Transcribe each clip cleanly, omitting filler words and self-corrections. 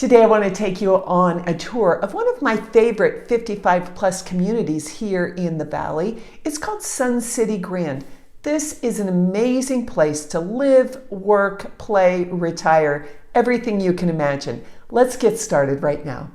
Today I want to take you on a tour of one of my favorite 55 plus communities here in the Valley. It's called Sun City Grand. This is an amazing place to live, work, play, retire, everything you can imagine. Let's get started right now.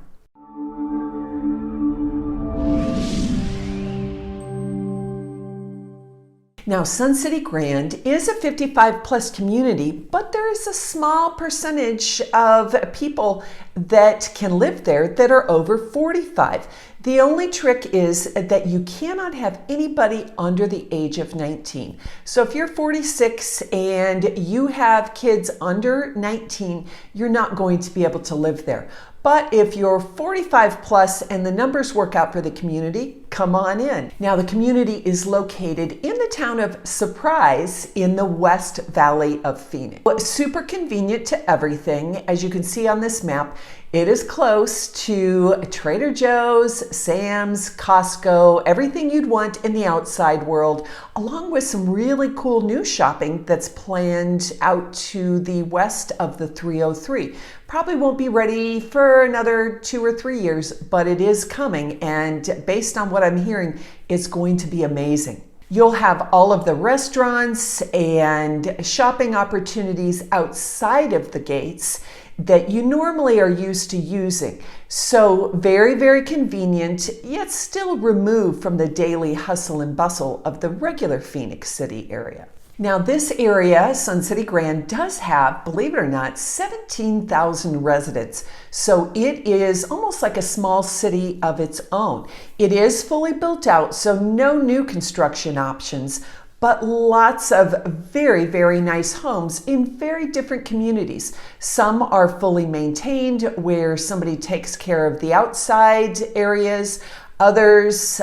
Now, Sun City Grand is a 55 plus community, but there is a small percentage of people that can live there that are over 45. The only trick is that you cannot have anybody under the age of 19. So if you're 46 and you have kids under 19, you're not going to be able to live there. But if you're 45 plus and the numbers work out for the community, come on in. Now, the community is located in the town of Surprise in the West Valley of Phoenix. Super convenient to everything. As you can see on this map, it is close to Trader Joe's, Sam's, Costco, everything you'd want in the outside world, along with some really cool new shopping that's planned out to the west of the 303. Probably won't be ready for another 2 or 3 years, but it is coming, and based on what I'm hearing, it's going to be amazing. You'll have all of the restaurants and shopping opportunities outside of the gates that you normally are used to using. So very, very convenient, yet still removed from the daily hustle and bustle of the regular Phoenix City area. Now, this area, Sun City Grand, does have, believe it or not, 17,000 residents. So it is almost like a small city of its own. It is fully built out, so no new construction options, but lots of very, very nice homes in very different communities. Some are fully maintained, where somebody takes care of the outside areas. Others,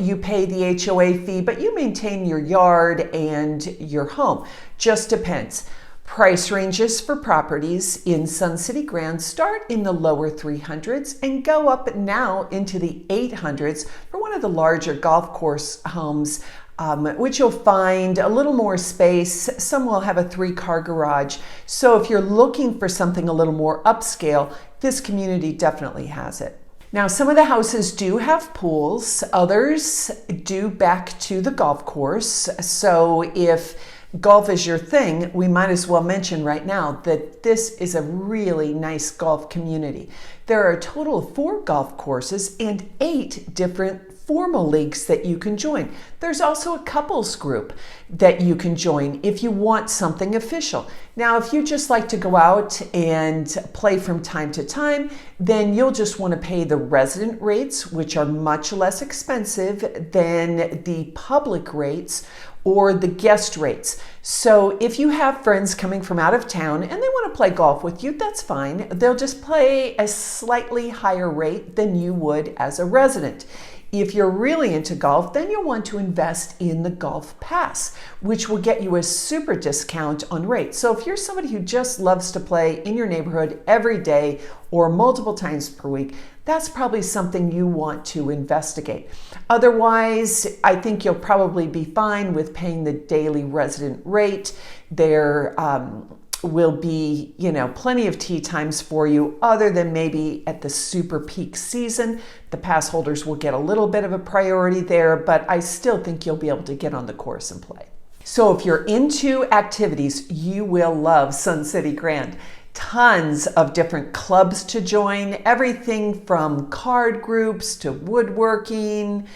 you pay the HOA fee, but you maintain your yard and your home. Just depends. Price ranges for properties in Sun City Grand start in the lower 300s and go up now into the 800s for one of the larger golf course homes, which you'll find a little more space. Some will have a 3-car garage. So if you're looking for something a little more upscale, this community definitely has it. Now, some of the houses do have pools, others do back to the golf course. So if golf is your thing, we might as well mention right now that this is a really nice golf community. There are a total of 4 golf courses and 8 different formal leagues that you can join. There's also a couples group that you can join if you want something official. Now, if you just like to go out and play from time to time, then you'll just want to pay the resident rates, which are much less expensive than the public rates or the guest rates. So if you have friends coming from out of town and they want to play golf with you, that's fine. They'll just pay a slightly higher rate than you would as a resident. If you're really into golf, then you'll want to invest in the Golf Pass, which will get you a super discount on rates. So if you're somebody who just loves to play in your neighborhood every day or multiple times per week, that's probably something you want to investigate. Otherwise, I think you'll probably be fine with paying the daily resident rate. There will be, plenty of tee times for you, other than maybe at the super peak season. The pass holders will get a little bit of a priority there, but I still think you'll be able to get on the course and play. So if you're into activities, you will love Sun City Grand. Tons of different clubs to join, everything from card groups to woodworking.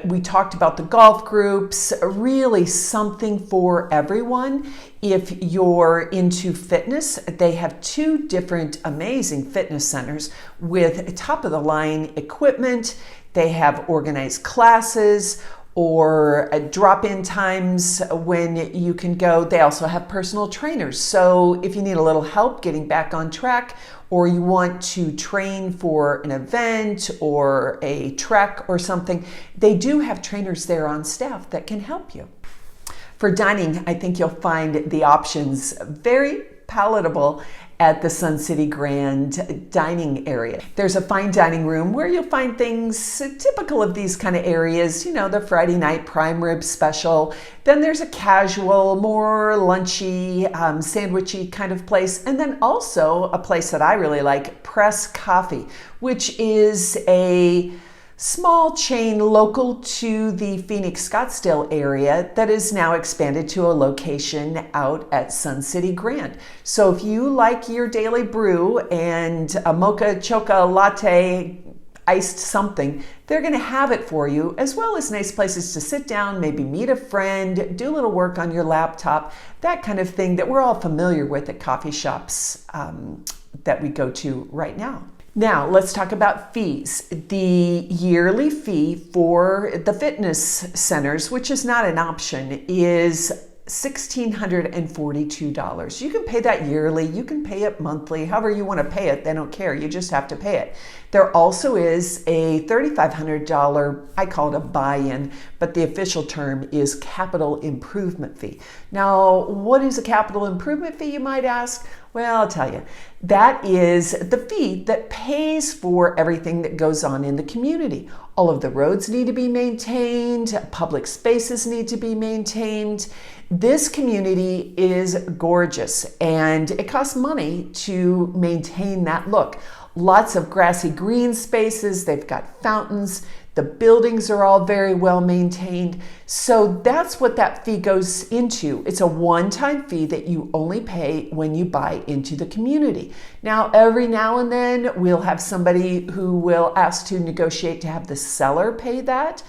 We talked about the golf groups, really something for everyone. If you're into fitness, they have 2 different amazing fitness centers with top of the line equipment. They have organized classes or drop-in times when you can go. They also have personal trainers. So if you need a little help getting back on track, or you want to train for an event or a trek or something, they do have trainers there on staff that can help you. For dining, I think you'll find the options very palatable at the Sun City Grand dining area. There's a fine dining room where you'll find things typical of these kind of areas, the Friday night prime rib special. Then there's a casual, more lunchy, sandwichy kind of place. And then also a place that I really like, Press Coffee, which is a small chain local to the Phoenix Scottsdale area that is now expanded to a location out at Sun City Grand. So if you like your daily brew and a mocha choca latte iced something, they're going to have it for you, as well as nice places to sit down, maybe meet a friend, do a little work on your laptop, that kind of thing that we're all familiar with at coffee shops that we go to right now. Now, let's talk about fees. The yearly fee for the fitness centers, which is not an option, is $1,642. You can pay that yearly, you can pay it monthly, however you want to pay it, they don't care, you just have to pay it. There also is a $3,500, I call it a buy-in, but the official term is capital improvement fee. Now, what is a capital improvement fee, you might ask? Well, I'll tell you. That is the fee that pays for everything that goes on in the community. All of the roads need to be maintained, public spaces need to be maintained. This community is gorgeous and it costs money to maintain that look. Lots of grassy green spaces, they've got fountains, the buildings are all very well maintained. So that's what that fee goes into. It's a one-time fee that you only pay when you buy into the community. Now, every now and then we'll have somebody who will ask to negotiate to have the seller pay that.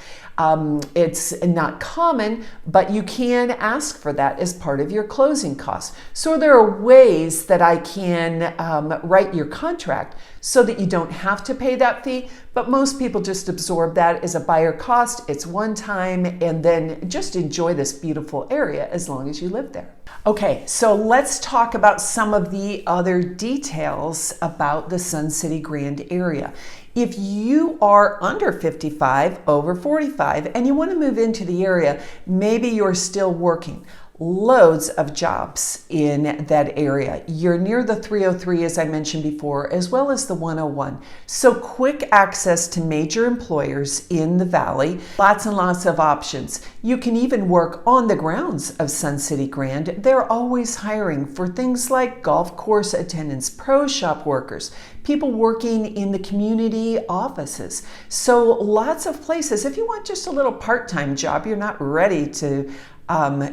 It's not common, but you can ask for that as part of your closing costs. So there are ways that I can write your contract so that you don't have to pay that fee, but most people just absorb that as a buyer cost. It's one time, and then just enjoy this beautiful area as long as you live there. Okay, so let's talk about some of the other details about the Sun City Grand area. If you are under 55, over 45, and you want to move into the area, maybe you're still working. Loads of jobs in that area. You're near the 303, as I mentioned before, as well as the 101. So quick access to major employers in the valley. Lots and lots of options. You can even work on the grounds of Sun City Grand. They're always hiring for things like golf course attendants, pro shop workers, people working in the community offices. So lots of places. If you want just a little part-time job, you're not ready to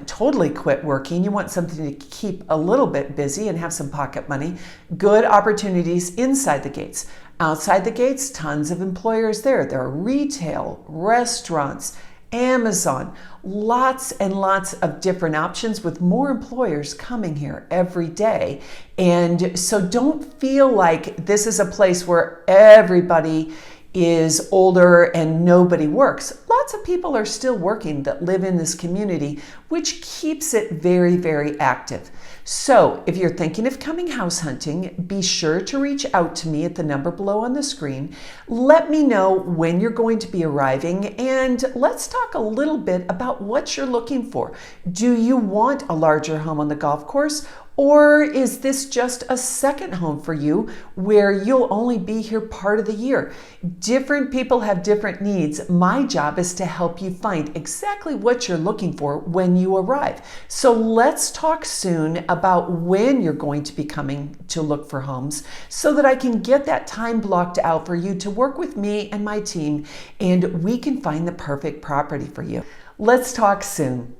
totally quit working, you want something to keep a little bit busy and have some pocket money, good opportunities inside the gates. Outside the gates, tons of employers there. There are retail, restaurants, Amazon, lots and lots of different options with more employers coming here every day. And so don't feel like this is a place where everybody is older and nobody works. Lots of people are still working that live in this community, which keeps it very, very active. So if you're thinking of coming house hunting, be sure to reach out to me at the number below on the screen. Let me know when you're going to be arriving, and let's talk a little bit about what you're looking for. Do you want a larger home on the golf course? Or is this just a second home for you where you'll only be here part of the year? Different people have different needs. My job is to help you find exactly what you're looking for when you arrive. So let's talk soon about when you're going to be coming to look for homes so that I can get that time blocked out for you to work with me and my team, and we can find the perfect property for you. Let's talk soon.